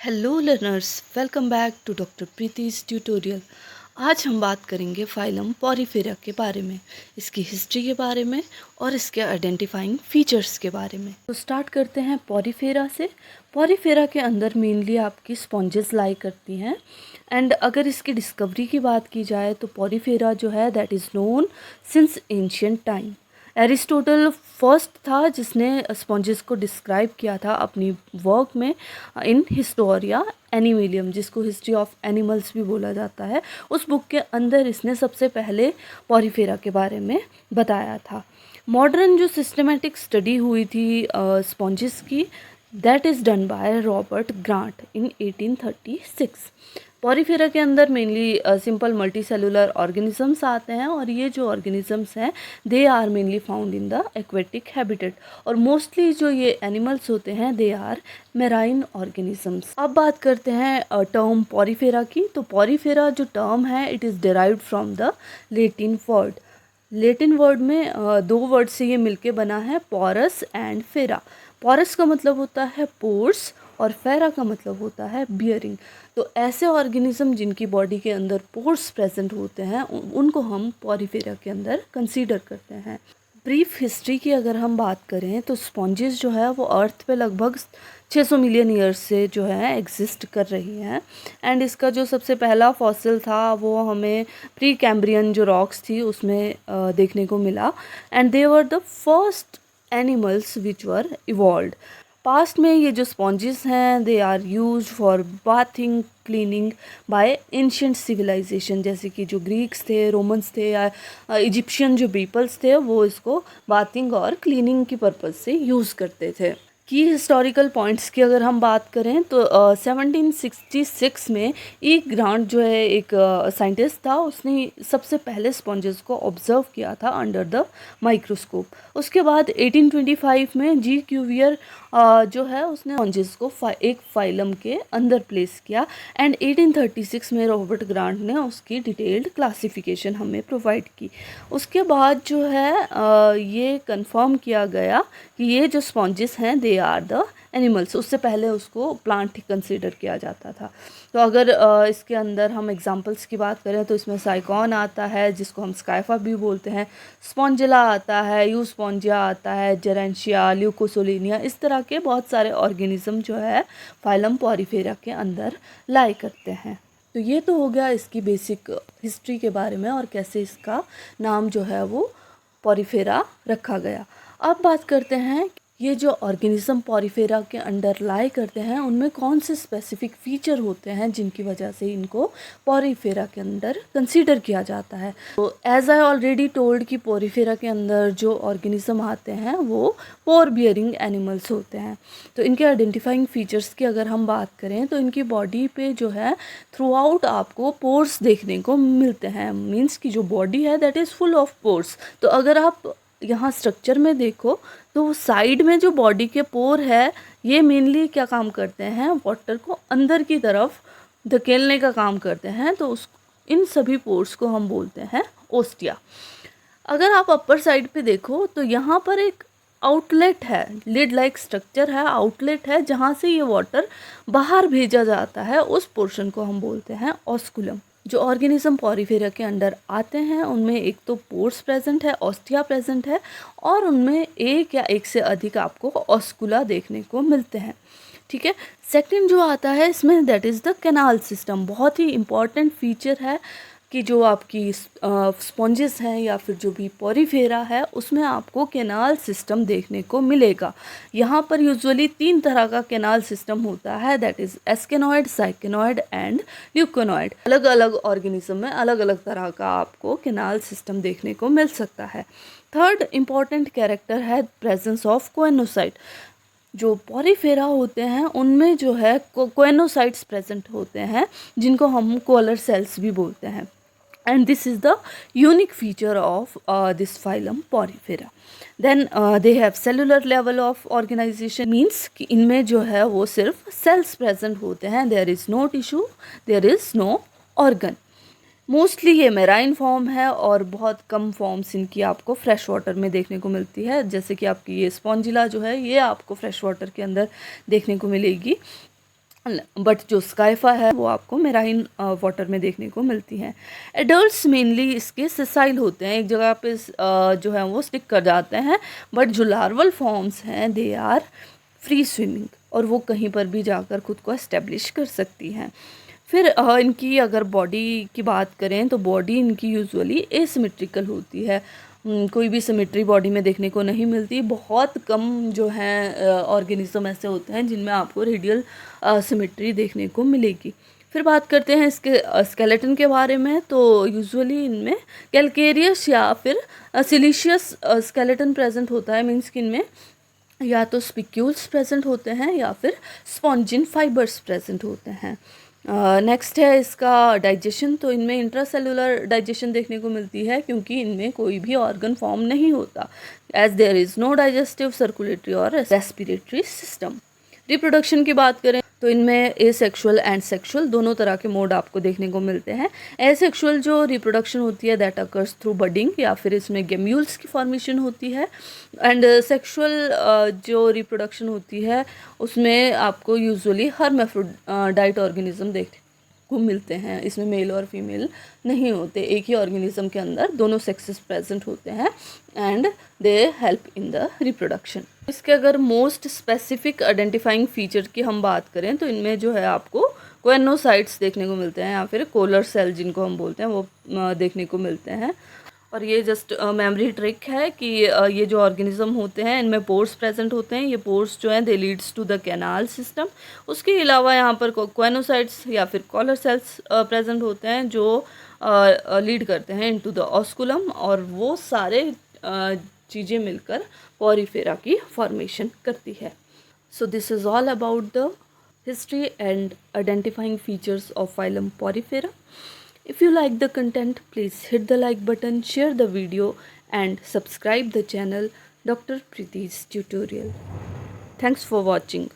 Hello learners, welcome back to doctor Preeti's tutorial. आज हम बात करेंगे फाइलम पॉरीफेरा के बारे में, इसकी हिस्ट्री के बारे में और इसके आइडेंटिफाइंग फीचर्स के बारे में। तो स्टार्ट करते हैं पॉरीफेरा से। पॉरीफेरा के अंदर मेनली आपकी स्पॉन्जेस लाई करती हैं। एंड अगर इसकी डिस्कवरी की बात की जाए तो पॉरीफेरा जो है that is known since ancient time. Aristotle first था जिसने स्पॉन्जेस को डिस्क्राइब किया था अपनी वर्क में इन हिस्टोरिया एनिमिलियम, जिसको हिस्ट्री ऑफ एनिमल्स भी बोला जाता है। उस बुक के अंदर इसने सबसे पहले पॉरीफेरा के बारे में बताया था। मॉडर्न जो सिस्टमेटिक स्टडी हुई थी स्पॉन्जेस की, that is done by Robert Grant in 1836। Porifera के अंदर mainly simple multicellular organisms आते हैं और ये जो ऑर्गेनिजम्स हैं they are mainly found in the aquatic habitat, और मोस्टली जो ये एनिमल्स होते हैं दे आर मेराइन ऑर्गेनिजम्स। अब बात करते हैं टर्म पॉरीफेरा की। तो पॉरीफेरा जो टर्म है it is derived from the Latin word. Latin word में दो वर्ड से ये मिलके बना है, पॉरस एंड फेरा। पॉरस का मतलब होता है पोर्स और फेरा का मतलब होता है बियरिंग। तो ऐसे ऑर्गेनिज्म जिनकी बॉडी के अंदर पोर्स प्रेजेंट होते हैं उनको हम पॉरीफेरा के अंदर कंसीडर करते हैं। ब्रीफ हिस्ट्री की अगर हम बात करें तो स्पॉन्जेस जो है वो अर्थ पे लगभग 600 मिलियन ईयर्स से जो है एग्जिस्ट कर रही हैं। एंड इसका जो सबसे पहला फॉसिल था वो हमें प्री कैम्ब्रियन जो रॉक्स थी उसमें देखने को मिला। And they were the first animals which were evolved. Past में ये जो स्पॉन्जेस हैं they are use for bathing cleaning by ancient civilization, जैसे कि जो ग्रीक्स थे, रोमन्स थे या इजिप्शियन जो पीपल्स थे वो इसको बाथिंग और क्लीनिंग की पर्पज़ से यूज़ करते थे। की हिस्टोरिकल पॉइंट्स की अगर हम बात करें तो 1766 में ई ग्रांट जो है एक साइंटिस्ट था, उसने सबसे पहले स्पॉन्जेस को ऑब्जर्व किया था अंडर द माइक्रोस्कोप। उसके बाद 1825 में जी क्यूवियर जो है उसने स्पॉन्जेस को एक फाइलम के अंदर प्लेस किया। एंड 1836 में रॉबर्ट ग्रांट ने उसकी डिटेल्ड क्लासिफिकेशन हमें प्रोवाइड की। उसके बाद जो है ये कंफर्म किया गया कि ये जो स्पॉन्जेस हैं दे आर द एनिमल्स। उससे पहले उसको प्लांट ही कंसीडर किया जाता था। तो अगर इसके अंदर हम एग्जांपल्स की बात करें तो इसमें साइकॉन आता है जिसको हम स्काइफा भी बोलते हैं, स्पॉन्जिला आता है, यूस्पॉन्जिया आता है, जेरेंशिया, ल्यूकोसोलिनिया, इस तरह के बहुत सारे ऑर्गेनिज्म जो है फाइलम पॉरीफेरा के अंदर लाई करते हैं। तो ये तो हो गया इसकी बेसिक हिस्ट्री के बारे में और कैसे इसका नाम जो है वो पॉरीफेरा रखा गया। अब बात करते हैं ये जो ऑर्गेनिज्म पॉरीफेरा के अंडर लाई करते हैं उनमें कौन से स्पेसिफिक फीचर होते हैं जिनकी वजह से इनको पॉरीफेरा के अंदर कंसीडर किया जाता है। तो एज आई ऑलरेडी टोल्ड कि पॉरीफेरा के अंदर जो ऑर्गेनिज्म आते हैं वो पोर बियरिंग एनिमल्स होते हैं। तो इनके आइडेंटिफाइंग फीचर्स की अगर हम बात करें तो इनकी बॉडी पे जो है थ्रू आउट आपको पोर्स देखने को मिलते हैं। मीन्स की जो बॉडी है that is full of pores. तो अगर आप यहाँ स्ट्रक्चर में देखो तो साइड में जो बॉडी के पोर है ये मेनली क्या काम करते हैं, वाटर को अंदर की तरफ धकेलने का काम करते हैं। तो उस इन सभी पोर्स को हम बोलते हैं ओस्टिया। अगर आप अपर साइड पे देखो तो यहाँ पर एक आउटलेट है, लिड लाइक स्ट्रक्चर है, आउटलेट है जहाँ से ये वाटर बाहर भेजा जाता है। उस पोर्शन को हम बोलते हैं ऑस्कुलम। जो ऑर्गेनिज्म पॉरीफेरा के अंडर आते हैं उनमें एक तो पोर्स प्रेजेंट है, ऑस्टिया प्रेजेंट है, और उनमें एक या एक से अधिक आपको ऑस्कुला देखने को मिलते हैं। ठीक है। सेकंड जो आता है इसमें that is the canal system. बहुत ही इंपॉर्टेंट फीचर है कि जो आपकी स्पॉन्जेस हैं या फिर जो भी पॉरीफेरा है उसमें आपको कैनाल सिस्टम देखने को मिलेगा। यहाँ पर यूजुअली 3 तरह का कैनाल सिस्टम होता है, दैट इज़ एस्केनॉइड, साइकेनॉइड एंड ल्यूकोनॉइड। अलग अलग ऑर्गेनिज्म में अलग अलग तरह का आपको कैनाल सिस्टम देखने को मिल सकता है। थर्ड इम्पॉर्टेंट कैरेक्टर है प्रेजेंस ऑफ कोएनोसाइट। जो पॉरीफेरा होते हैं उनमें जो है कोएनोसाइट्स प्रेजेंट होते हैं जिनको हम कोलर सेल्स भी बोलते हैं। and this is the unique feature of this phylum Porifera. Then they have cellular level of organization, means कि इनमें जो है वो सिर्फ cells present होते हैं, there is no tissue, there is no organ. Mostly ये मेराइन फॉर्म है और बहुत कम फॉर्म्स इनकी आपको फ्रेश वाटर में देखने को मिलती है, जैसे कि आपकी ये स्पॉन्जिला जो है ये आपको फ्रेश वाटर के अंदर देखने को मिलेगी। बट जो स्काइफा है वो आपको मेराइन वाटर में देखने को मिलती हैं। एडल्ट्स मेनली इसके सिसाइल होते हैं, एक जगह पे जो है वो स्टिक कर जाते हैं, बट जो लार्वल फॉर्म्स हैं दे आर फ्री स्विमिंग और वो कहीं पर भी जाकर खुद को एस्टेब्लिश कर सकती हैं। फिर इनकी अगर बॉडी की बात करें तो बॉडी इनकी यूजुअली एसिमेट्रिकल होती है। कोई भी सिमेट्री बॉडी में देखने को नहीं मिलती। बहुत कम जो हैं ऑर्गेनिज्म ऐसे होते हैं जिनमें आपको रेडियल सिमेट्री देखने को मिलेगी। फिर बात करते हैं इसके स्केलेटन के बारे में, तो यूजुअली इनमें कैलकेरियस या फिर सिलिशियस स्केलेटन प्रेजेंट होता है। मीन्स कि इनमें या तो स्पिक्यूल्स प्रेजेंट होते हैं या फिर स्पॉन्जिन फाइबर्स प्रेजेंट होते हैं। नेक्स्ट है इसका डाइजेशन, तो इनमें इंट्रासेलुलर डाइजेशन देखने को मिलती है क्योंकि इनमें कोई भी ऑर्गन फॉर्म नहीं होता, as there is no digestive, circulatory और रेस्पिरेटरी सिस्टम। रिप्रोडक्शन की बात करें तो इनमें एसेक्सुअल एंड सेक्सुअल दोनों तरह के मोड आपको देखने को मिलते हैं। एसेक्सुअल जो रिप्रोडक्शन होती है दैट अकर्स थ्रू बडिंग या फिर इसमें गेम्यूल्स की फॉर्मेशन होती है। एंड सेक्सुअल जो रिप्रोडक्शन होती है उसमें आपको यूजुअली हर्माफ्रोडाइट ऑर्गेनिज्म देखने को मिलते हैं। इसमें मेल और फीमेल नहीं होते, एक ही ऑर्गेनिज्म के अंदर दोनों सेक्सेस प्रेजेंट होते हैं and they help in the reproduction. इसके अगर मोस्ट स्पेसिफिक आइडेंटिफाइंग फीचर की हम बात करें तो इनमें जो है आपको कोएनोसाइट्स देखने को मिलते हैं या फिर कोलर सेल जिनको हम बोलते हैं वो देखने को मिलते हैं। और ये जस्ट मेमोरी ट्रिक है कि ये जो ऑर्गेनिज्म होते हैं इनमें पोर्स प्रेजेंट होते हैं। ये पोर्स जो हैं they leads to the canal system. उसके अलावा यहाँ पर कोएनोसाइट्स या फिर कॉलर सेल्स प्रेजेंट होते हैं जो लीड करते हैं इनटू द ऑस्कुलम और वो सारे चीज़ें मिलकर पॉरीफेरा की फॉर्मेशन करती है। So this is all about the history and identifying features of phylum Porifera. If you like the content, please hit the like button, share the video and subscribe the channel Dr. Preeti's Tutorial. Thanks for watching.